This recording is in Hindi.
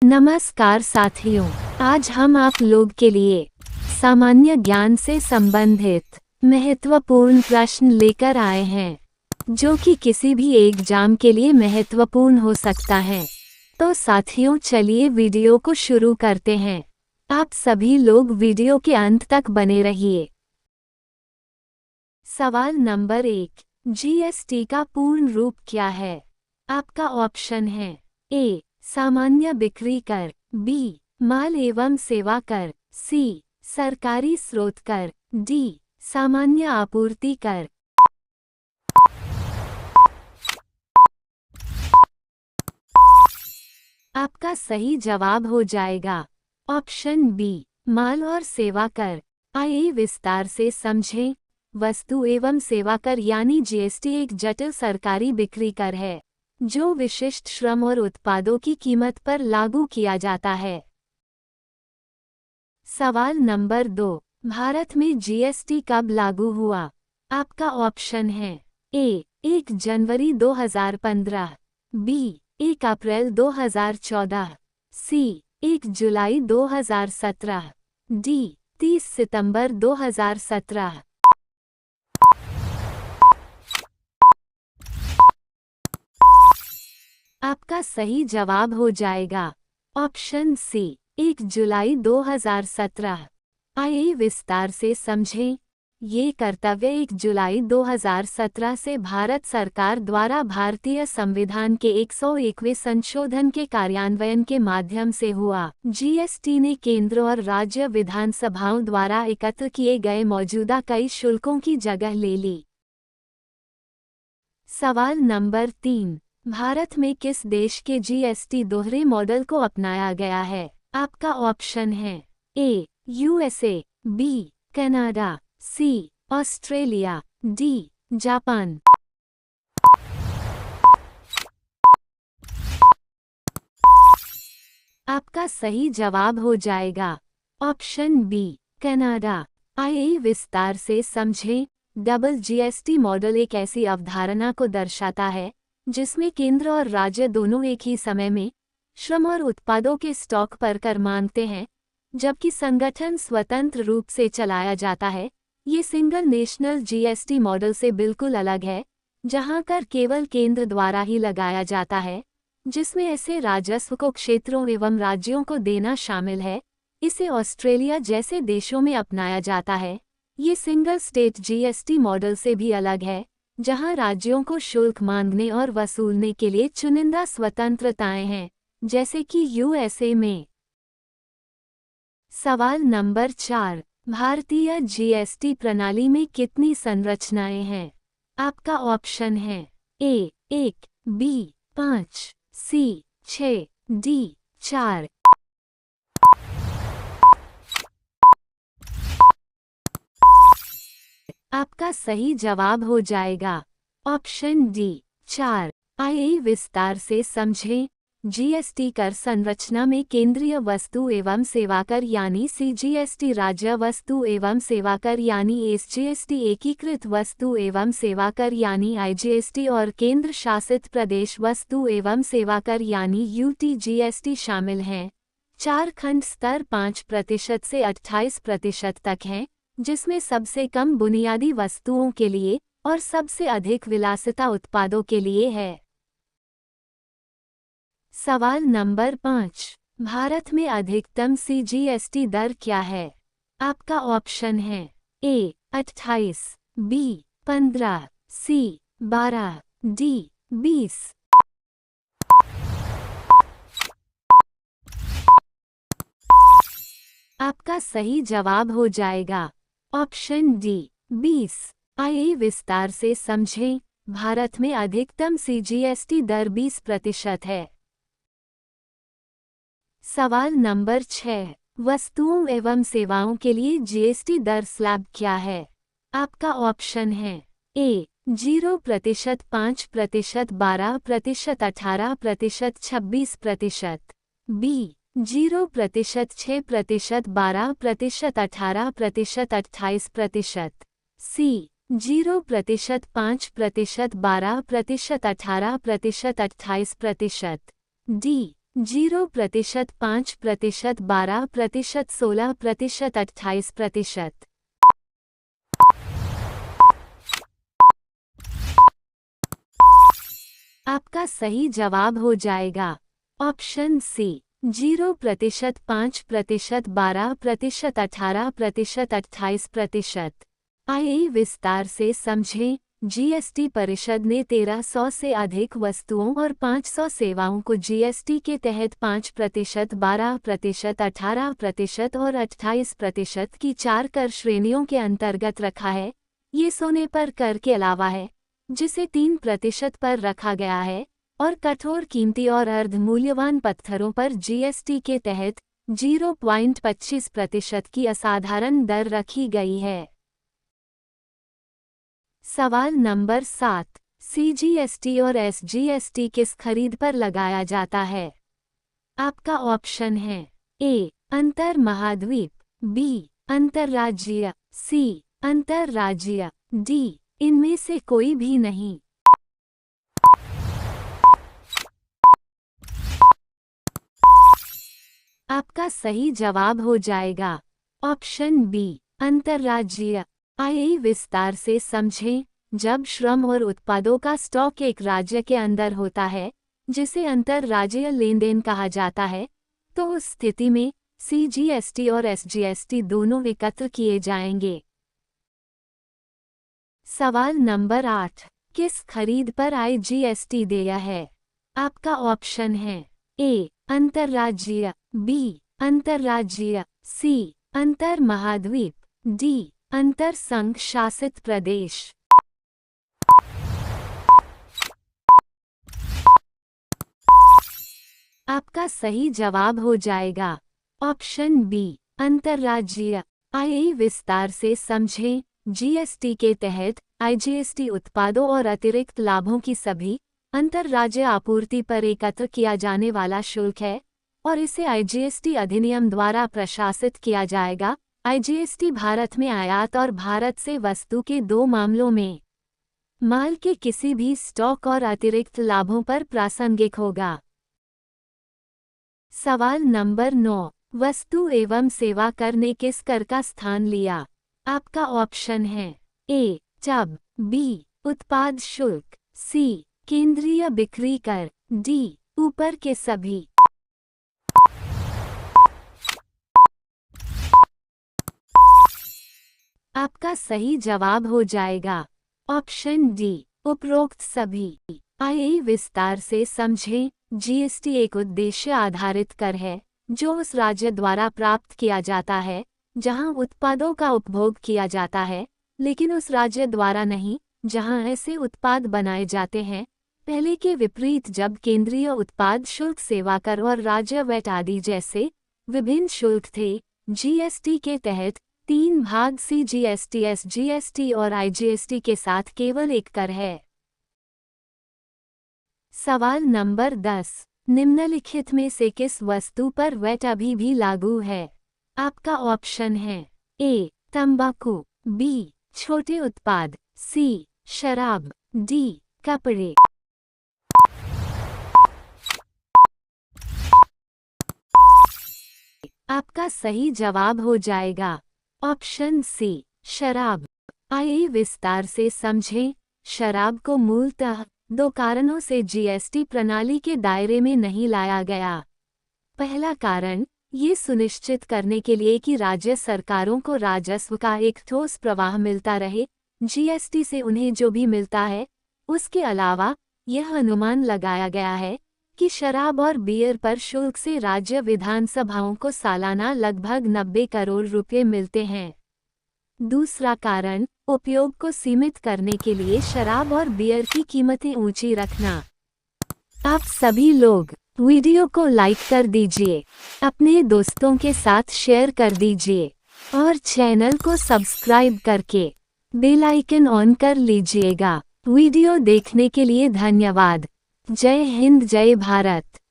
नमस्कार साथियों, आज हम आप लोग के लिए सामान्य ज्ञान से संबंधित महत्वपूर्ण प्रश्न लेकर आए हैं, जो कि किसी भी एग्जाम के लिए महत्वपूर्ण हो सकता है। तो साथियों, चलिए वीडियो को शुरू करते हैं। आप सभी लोग वीडियो के अंत तक बने रहिए। सवाल नंबर 1, जीएसटी का पूर्ण रूप क्या है? आपका ऑप्शन है ए सामान्य बिक्री कर, बी माल एवं सेवा कर, सी सरकारी स्रोत कर, डी सामान्य आपूर्ति कर। आपका सही जवाब हो जाएगा ऑप्शन बी माल और सेवा कर। आइए विस्तार से समझें। वस्तु एवं सेवा कर यानी जीएसटी एक जटिल सरकारी बिक्री कर है, जो विशिष्ट श्रम और उत्पादों की कीमत पर लागू किया जाता है। सवाल नंबर 2, भारत में जीएसटी कब लागू हुआ? आपका ऑप्शन है ए 1 जनवरी 2015, बी 1 अप्रैल 2014, सी 1 जुलाई 2017, डी 30 सितंबर 2017। आपका सही जवाब हो जाएगा ऑप्शन सी 1 जुलाई 2017। आइए विस्तार से समझें। ये कर्तव्य 1 जुलाई 2017 से भारत सरकार द्वारा भारतीय संविधान के 101वें संशोधन के कार्यान्वयन के माध्यम से हुआ। जीएसटी ने केंद्र और राज्य विधानसभाओं द्वारा एकत्र किए गए मौजूदा कई शुल्कों की जगह ले ली। सवाल नंबर 3, भारत में किस देश के जीएसटी दोहरे मॉडल को अपनाया गया है? आपका ऑप्शन है A USA, B Canada, C Australia, D Japan. आपका सही जवाब हो जाएगा ऑप्शन बी कनाडा। आइए विस्तार से समझें। डबल जीएसटी मॉडल एक ऐसी अवधारणा को दर्शाता है जिसमें केंद्र और राज्य दोनों एक ही समय में श्रम और उत्पादों के स्टॉक पर कर मांगते हैं, जबकि संगठन स्वतंत्र रूप से चलाया जाता है। ये सिंगल नेशनल जीएसटी मॉडल से बिल्कुल अलग है, जहां कर केवल केंद्र द्वारा ही लगाया जाता है, जिसमें ऐसे राजस्व को क्षेत्रों एवं राज्यों को देना शामिल है। इसे ऑस्ट्रेलिया जैसे देशों में अपनाया जाता है। ये सिंगल स्टेट जीएसटी मॉडल से भी अलग है, जहां राज्यों को शुल्क मांगने और वसूलने के लिए चुनिंदा स्वतंत्रताएं हैं, जैसे कि यूएसए में। सवाल नंबर 4, भारतीय जीएसटी प्रणाली में कितनी संरचनाएं हैं? आपका ऑप्शन है ए 1, बी 5, सी 6, डी 4। आपका सही जवाब हो जाएगा ऑप्शन डी 4। आइए विस्तार से समझें। जीएसटी कर संरचना में केंद्रीय वस्तु एवं सेवा कर यानी सीजीएसटी, राज्य वस्तु एवं सेवा कर यानी एसजीएसटी, एकीकृत वस्तु एवं सेवा कर यानी आईजीएसटी और केंद्र शासित प्रदेश वस्तु एवं सेवा कर यानी यूटीजीएसटी शामिल हैं। चार खंड स्तर 5% से 28% तक हैं, जिसमें सबसे कम बुनियादी वस्तुओं के लिए और सबसे अधिक विलासिता उत्पादों के लिए है। सवाल नंबर 5, भारत में अधिकतम सीजीएसटी दर क्या है? आपका ऑप्शन है ए 28, बी 15, सी 12, डी 20। आपका सही जवाब हो जाएगा ऑप्शन डी 20। आइए विस्तार से समझें। भारत में अधिकतम सीजीएसटी दर 20% है। सवाल नंबर 6, वस्तुओं एवं सेवाओं के लिए जीएसटी दर स्लैब क्या है? आपका ऑप्शन है ए 0%, 5%, 12%, 18%, 26%, बी 0%, 6%, 12%, 18%, 28%, सी 0%, 5%, 12%, 18%, 28%, डी 0%, 5%, 12%, 16%, 28%। आपका सही जवाब हो जाएगा ऑप्शन सी 0%, 5%, 12%, 18%, 28%। आइए विस्तार से समझें। जीएसटी परिषद ने 1300 से अधिक वस्तुओं और 500 सेवाओं को जीएसटी के तहत 5%, 12%, 18% और 28% की 4 कर श्रेणियों के अंतर्गत रखा है। ये सोने पर कर के अलावा है, जिसे 3% पर रखा गया है, और कठोर कीमती और अर्ध मूल्यवान पत्थरों पर जीएसटी के तहत 0.25% की असाधारण दर रखी गई है। सवाल नंबर 7, सीजीएसटी और एसजीएसटी किस खरीद पर लगाया जाता है? आपका ऑप्शन है ए अंतर महाद्वीप, बी अंतर्राज्यीय, सी अंतर्राज्यीय, डी इनमें से कोई भी नहीं। आपका सही जवाब हो जाएगा ऑप्शन बी अंतर्राज्यीय। आइए विस्तार से समझें। जब श्रम और उत्पादों का स्टॉक एक राज्य के अंदर होता है, जिसे अंतर्राज्यीय लेनदेन कहा जाता है, तो उस स्थिति में सीजीएसटी और एसजीएसटी दोनों एकत्र किए जाएंगे। सवाल नंबर 8, किस खरीद पर आईजीएसटी देय है? आपका ऑप्शन है ए अंतर्राज्यीय, बी अंतर्राज्यीय, सी अंतर महाद्वीप, डी अंतर संघ शासित प्रदेश। आपका सही जवाब हो जाएगा ऑप्शन बी अंतर्राज्यीय। आइए विस्तार से समझें। जीएसटी के तहत आईजीएसटी उत्पादों और अतिरिक्त लाभों की सभी अंतर्राज्य आपूर्ति पर एकत्र किया जाने वाला शुल्क है, और इसे आईजीएसटी अधिनियम द्वारा प्रशासित किया जाएगा। आईजीएसटी भारत में आयात और भारत से वस्तु के 2 मामलों में माल के किसी भी स्टॉक और अतिरिक्त लाभों पर प्रासंगिक होगा। सवाल नंबर 9, वस्तु एवं सेवा कर ने किस कर का स्थान लिया? आपका ऑप्शन है ए टब, बी उत्पाद शुल्क, सी केंद्रीय बिक्री कर, डी ऊपर के सभी। आपका सही जवाब हो जाएगा ऑप्शन डी उपरोक्त सभी। आइए विस्तार से समझें। जीएसटी एक उद्देश्य आधारित कर है, जो उस राज्य द्वारा प्राप्त किया जाता है जहां उत्पादों का उपभोग किया जाता है, लेकिन उस राज्य द्वारा नहीं जहां ऐसे उत्पाद बनाए जाते हैं। पहले के विपरीत, जब केंद्रीय उत्पाद शुल्क, सेवा कर और राज्य वैट आदि जैसे विभिन्न शुल्क थे। जीएसटी के तहत 3 भाग सीजीएसटी, एसजीएसटी और आईजीएसटी के साथ केवल एक कर है। सवाल नंबर 10, निम्नलिखित में से किस वस्तु पर वैट अभी भी लागू है? आपका ऑप्शन है ए तंबाकू, बी छोटे उत्पाद, सी शराब, डी कपड़े। आपका सही जवाब हो जाएगा ऑप्शन सी शराब। आइए विस्तार से समझें। शराब को मूलतः 2 कारणों से जीएसटी प्रणाली के दायरे में नहीं लाया गया। पहला कारण, ये सुनिश्चित करने के लिए कि राज्य सरकारों को राजस्व का एक ठोस प्रवाह मिलता रहे। जीएसटी से उन्हें जो भी मिलता है, उसके अलावा यह अनुमान लगाया गया है कि शराब और बियर पर शुल्क से राज्य विधानसभाओं को सालाना लगभग 90 करोड़ रुपए मिलते हैं। दूसरा कारण, उपयोग को सीमित करने के लिए शराब और बियर की कीमतें ऊंची रखना। आप सभी लोग वीडियो को लाइक कर दीजिए, अपने दोस्तों के साथ शेयर कर दीजिए और चैनल को सब्सक्राइब करके बेल आइकन ऑन कर लीजिएगा। वीडियो देखने के लिए धन्यवाद। जय हिंद, जय भारत।